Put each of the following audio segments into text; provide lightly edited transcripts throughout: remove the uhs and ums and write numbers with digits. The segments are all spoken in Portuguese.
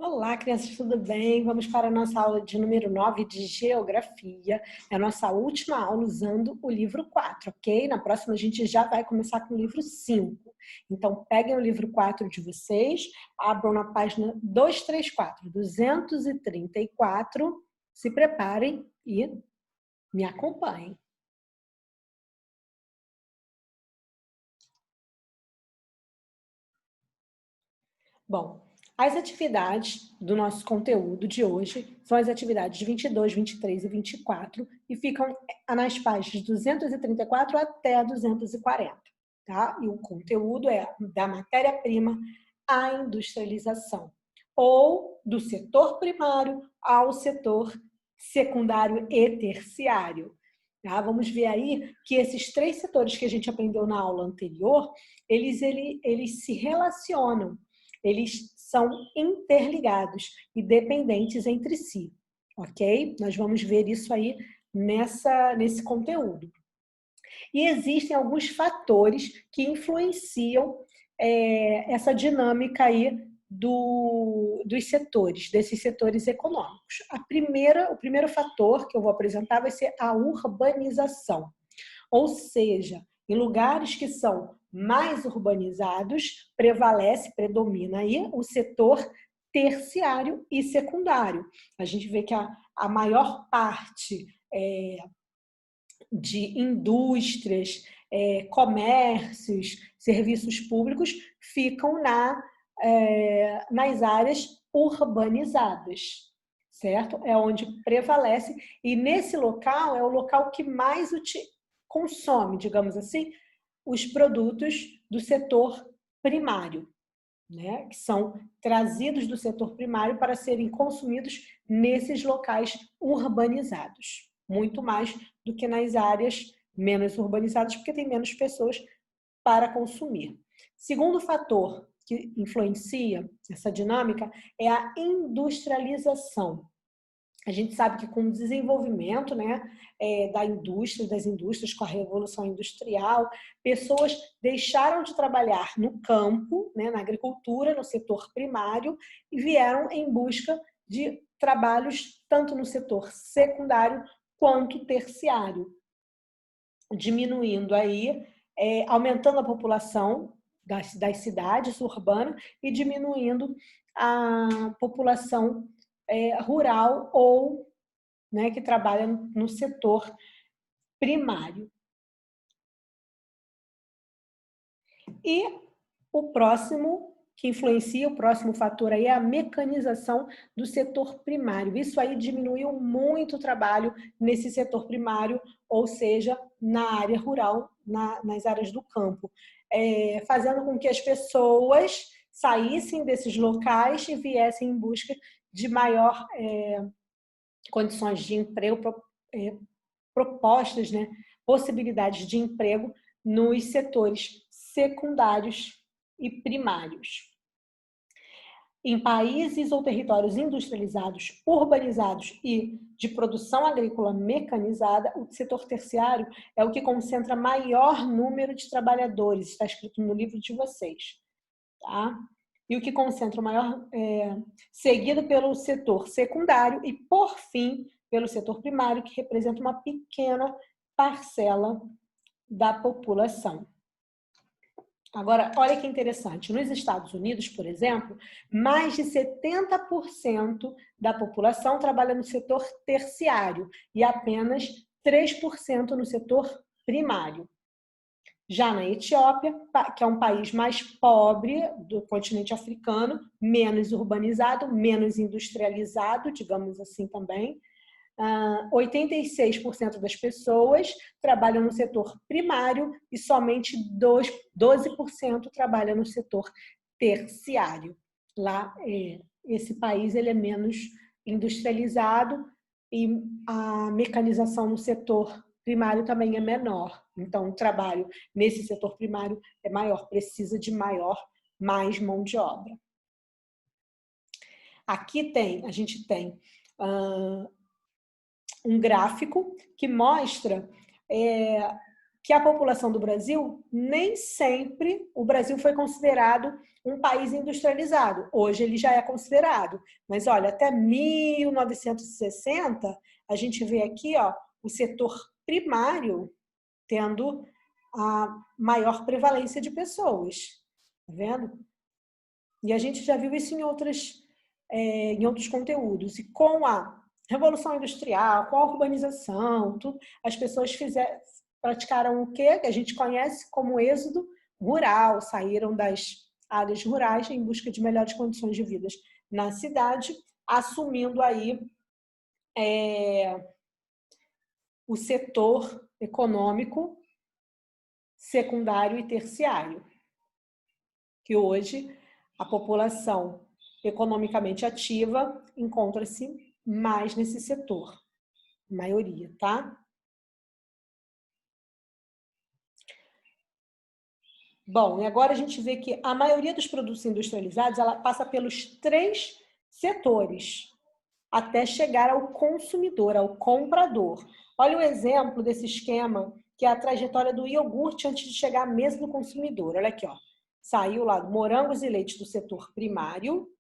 Olá, crianças, tudo bem? Vamos para a nossa aula de número 9 de Geografia. É a nossa última aula usando o livro 4, ok? Na próxima a gente já vai começar com o livro 5. Então, peguem o livro 4 de vocês, abram na página 234, 234, se preparem e me acompanhem. Bom, as atividades do nosso conteúdo de hoje são as atividades de 22, 23 e 24 e ficam nas páginas 234 até 240, tá? E o conteúdo é da matéria-prima à industrialização, ou do setor primário ao setor secundário e terciário. Tá? Vamos ver aí que esses três setores que a gente aprendeu na aula anterior, eles se relacionam. Eles são interligados e dependentes entre si, ok? Nós vamos ver isso aí nesse conteúdo. E existem alguns fatores que influenciam essa dinâmica aí dos setores, desses setores econômicos. O primeiro fator que eu vou apresentar vai ser a urbanização. Ou seja, em lugares que são mais urbanizados, predomina aí o setor terciário e secundário. A gente vê que a maior parte de indústrias, comércios, serviços públicos ficam nas áreas urbanizadas, certo? É onde prevalece, e nesse local é o local que mais consome, digamos assim, os produtos do setor primário, né? Que são trazidos do setor primário para serem consumidos nesses locais urbanizados, muito mais do que nas áreas menos urbanizadas, porque tem menos pessoas para consumir. Segundo fator que influencia essa dinâmica é a industrialização. A gente sabe que com o desenvolvimento, né, das indústrias, com a Revolução Industrial, pessoas deixaram de trabalhar no campo, né, na agricultura, no setor primário, e vieram em busca de trabalhos tanto no setor secundário quanto terciário, diminuindo aí, aumentando a população das cidades urbanas e diminuindo a população rural ou, né, que trabalha no setor primário. E o próximo que influencia, o próximo fator aí é a mecanização do setor primário. Isso aí diminuiu muito o trabalho nesse setor primário, ou seja, na área rural, nas áreas do campo, fazendo com que as pessoas saíssem desses locais e viessem em busca de maior condições de emprego, propostas, né, possibilidades de emprego nos setores secundários e primários. Em países ou territórios industrializados, urbanizados e de produção agrícola mecanizada, o setor terciário é o que concentra maior número de trabalhadores, está escrito no livro de vocês, tá? E o que concentra o maior, seguido pelo setor secundário e, por fim, pelo setor primário, que representa uma pequena parcela da população. Agora, olha que interessante, nos Estados Unidos, por exemplo, mais de 70% da população trabalha no setor terciário e apenas 3% no setor primário. Já na Etiópia, que é um país mais pobre do continente africano, menos urbanizado, menos industrializado, digamos assim também, 86% das pessoas trabalham no setor primário e somente 12% trabalham no setor terciário. Lá, esse país ele é menos industrializado e a mecanização no setor primário também é menor. Então, o trabalho nesse setor primário é maior, precisa de mais mão de obra. Aqui a gente tem um gráfico que mostra que a população do Brasil, nem sempre o Brasil foi considerado um país industrializado. Hoje ele já é considerado. Mas olha, até 1960, a gente vê aqui, ó, o setor primário tendo a maior prevalência de pessoas. Tá vendo? E a gente já viu isso em outros conteúdos. E com a Revolução Industrial, com a urbanização, tudo, as pessoas praticaram o quê? Que a gente conhece como êxodo rural, saíram das áreas rurais em busca de melhores condições de vida na cidade, assumindo aí o setor econômico secundário e terciário, que hoje a população economicamente ativa encontra-se mais nesse setor, maioria, tá? Bom, e agora a gente vê que a maioria dos produtos industrializados, ela passa pelos 3 setores, até chegar ao consumidor, ao comprador. Olha o exemplo desse esquema, que é a trajetória do iogurte antes de chegar à mesa do consumidor. Olha aqui, ó. Saiu lá morangos e leite do setor primário,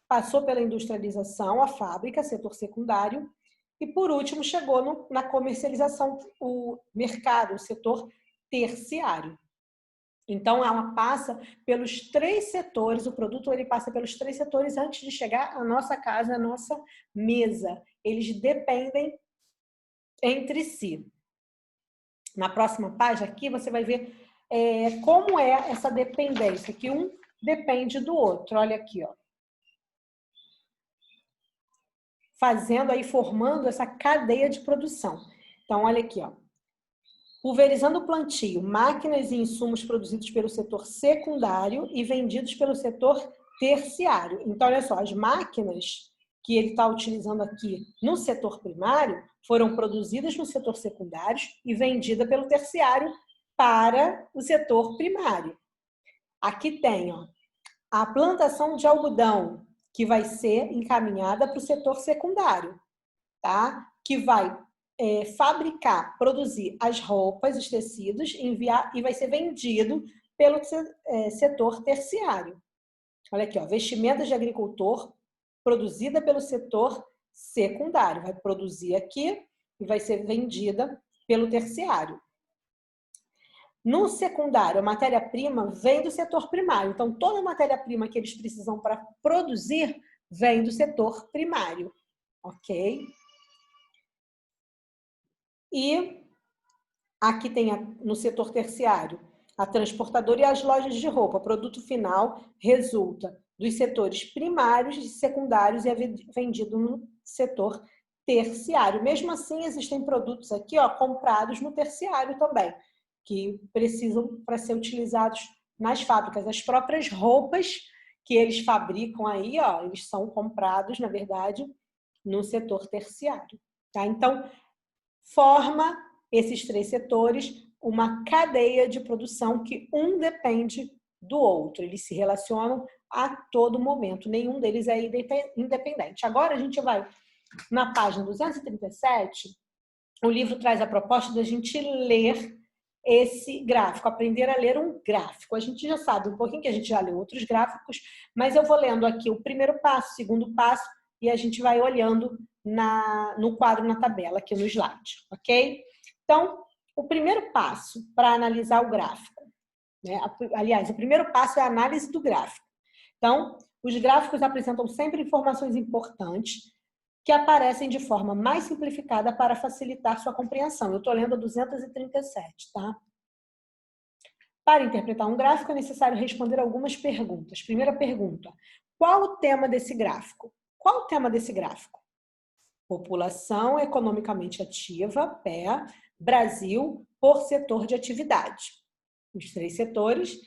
passou pela industrialização, a fábrica, setor secundário, e por último chegou na comercialização, o mercado, o setor terciário. Então, ela passa pelos 3 setores, o produto ele passa pelos 3 setores antes de chegar à nossa casa, à nossa mesa. Eles dependem entre si. Na próxima página aqui, você vai ver como é essa dependência, que um depende do outro. Olha aqui, ó. Fazendo aí, formando essa cadeia de produção. Então, olha aqui, ó. Pulverizando o plantio, máquinas e insumos produzidos pelo setor secundário e vendidos pelo setor terciário. Então, olha só, as máquinas que ele está utilizando aqui no setor primário foram produzidas no setor secundário e vendidas pelo terciário para o setor primário. Aqui tem, ó, a plantação de algodão, que vai ser encaminhada para o setor secundário, tá? Que vai fabricar, produzir as roupas, os tecidos, enviar e vai ser vendido pelo setor terciário. Olha aqui, ó, vestimentas de agricultor produzida pelo setor secundário. Vai produzir aqui e vai ser vendida pelo terciário. No secundário, a matéria-prima vem do setor primário. Então, toda a matéria-prima que eles precisam para produzir vem do setor primário, ok? E aqui tem no setor terciário a transportadora e as lojas de roupa. O produto final resulta dos setores primários e secundários e é vendido no setor terciário. Mesmo assim, existem produtos aqui, ó, comprados no terciário também, que precisam para ser utilizados nas fábricas. As próprias roupas que eles fabricam aí, ó, eles são comprados, na verdade, no setor terciário, tá? Então, forma esses 3 setores uma cadeia de produção que um depende do outro. Eles se relacionam a todo momento. Nenhum deles é independente. Agora a gente vai na página 237. O livro traz a proposta da gente ler esse gráfico, aprender a ler um gráfico. A gente já sabe um pouquinho, que a gente já leu outros gráficos, mas eu vou lendo aqui o primeiro passo, o segundo passo, e a gente vai olhando no quadro, na tabela, aqui no slide, ok? Então, o primeiro passo para analisar o gráfico, né? Aliás, o primeiro passo é a análise do gráfico. Então, os gráficos apresentam sempre informações importantes que aparecem de forma mais simplificada para facilitar sua compreensão. Eu estou lendo a 237, tá? Para interpretar um gráfico, é necessário responder algumas perguntas. Primeira pergunta: qual o tema desse gráfico? Qual o tema desse gráfico? População economicamente ativa, PEA, Brasil, por setor de atividade. Os 3 setores,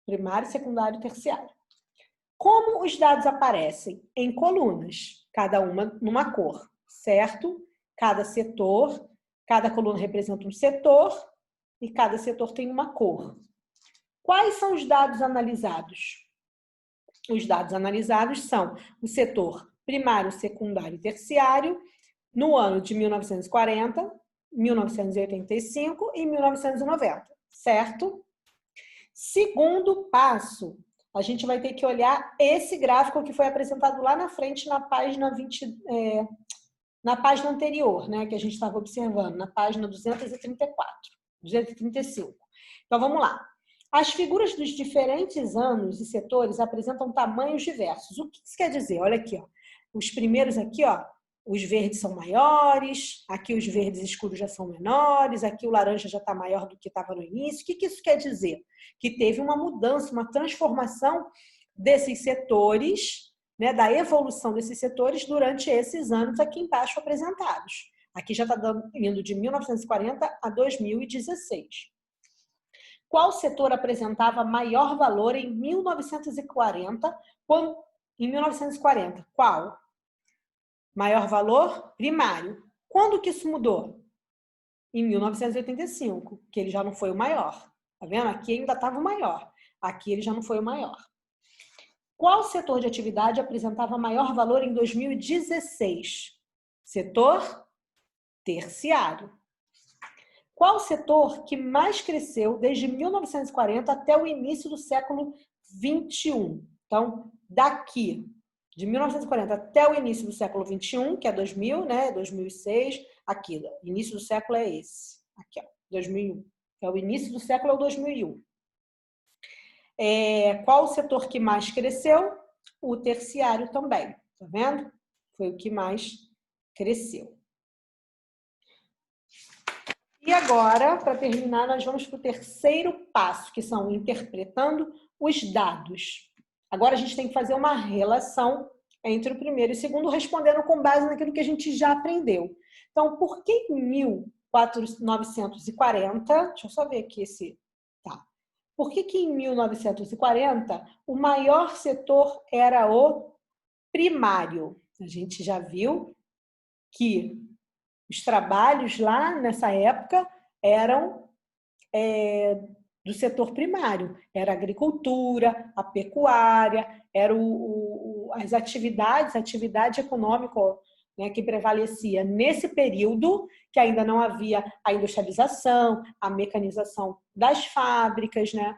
primário, secundário e terciário. Como os dados aparecem? Em colunas, cada uma numa cor, certo? Cada setor, cada coluna representa um setor e cada setor tem uma cor. Quais são os dados analisados? Os dados analisados são o setor primário, secundário e terciário no ano de 1940, 1985 e 1990, certo? Segundo passo, a gente vai ter que olhar esse gráfico que foi apresentado lá na frente na página 20, na página anterior, né, que a gente estava observando, na página 234, 235. Então, vamos lá. As figuras dos diferentes anos e setores apresentam tamanhos diversos. O que isso quer dizer? Olha aqui, ó. Os primeiros aqui, ó, os verdes são maiores, aqui os verdes escuros já são menores, aqui o laranja já está maior do que estava no início. O que isso quer dizer? Que teve uma mudança, uma transformação desses setores, né, da evolução desses setores durante esses anos aqui embaixo apresentados. Aqui já está indo de 1940 a 2016. Qual setor apresentava maior valor em 1940? Em 1940, qual? Maior valor primário. Quando que isso mudou? Em 1985, que ele já não foi o maior. Tá vendo? Aqui ainda estava o maior. Aqui ele já não foi o maior. Qual setor de atividade apresentava maior valor em 2016? Setor terciário. Qual setor que mais cresceu desde 1940 até o início do século 21? Então, daqui, de 1940 até o início do século 21, que é 2000, né? 2006, aqui, início do século é esse. Aqui, ó, 2001. É o início do século é o 2001. Qual o setor que mais cresceu? O terciário também, tá vendo? Foi o que mais cresceu. E agora, para terminar, nós vamos para o terceiro passo, que são interpretando os dados. Agora a gente tem que fazer uma relação entre o primeiro e o segundo, respondendo com base naquilo que a gente já aprendeu. Então, por que em 1940, deixa eu só ver aqui esse... Tá. Por que em 1940 o maior setor era o primário? A gente já viu que os trabalhos lá nessa época eram do setor primário. Era a agricultura, a pecuária, era as atividade econômica, né, que prevalecia nesse período, que ainda não havia a industrialização, a mecanização das fábricas, né?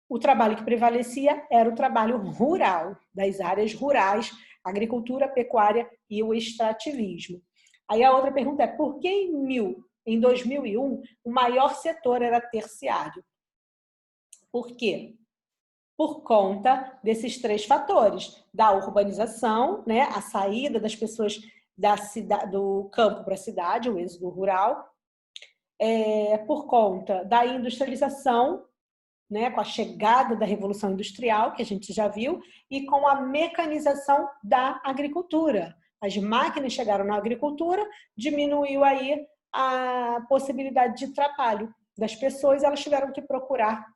O trabalho que prevalecia era o trabalho rural, das áreas rurais, agricultura, pecuária e o extrativismo. Aí a outra pergunta é, por que em 2001 o maior setor era terciário? Por quê? Por conta desses três fatores, da urbanização, né, a saída das pessoas do campo para a cidade, o êxodo rural, por conta da industrialização, né, com a chegada da Revolução Industrial, que a gente já viu, e com a mecanização da agricultura. As máquinas chegaram na agricultura, diminuiu aí a possibilidade de trabalho das pessoas, elas tiveram que procurar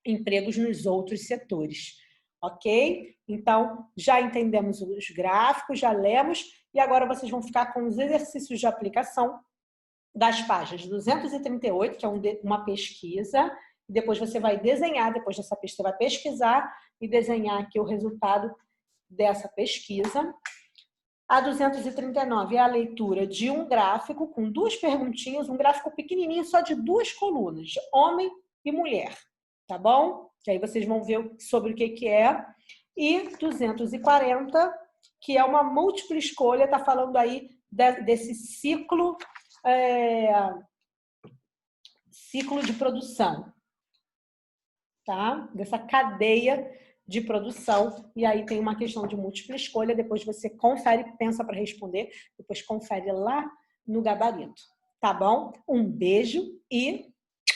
empregos nos outros setores, ok? Então, já entendemos os gráficos, já lemos, e agora vocês vão ficar com os exercícios de aplicação das páginas 238, que é uma pesquisa, depois você vai desenhar, depois dessa pesquisa, você vai pesquisar e desenhar aqui o resultado dessa pesquisa. A 239 é a leitura de um gráfico com duas perguntinhas, um gráfico pequenininho só de duas colunas, de homem e mulher, tá bom? Que aí vocês vão ver sobre o que é. E 240, que é uma múltipla escolha, tá falando aí desse ciclo de produção, tá? Dessa cadeia de produção, e aí tem uma questão de múltipla escolha, depois você confere, pensa para responder, depois confere lá no gabarito, tá bom? Um beijo e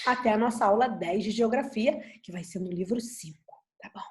até a nossa aula 10 de Geografia, que vai ser no livro 5, tá bom?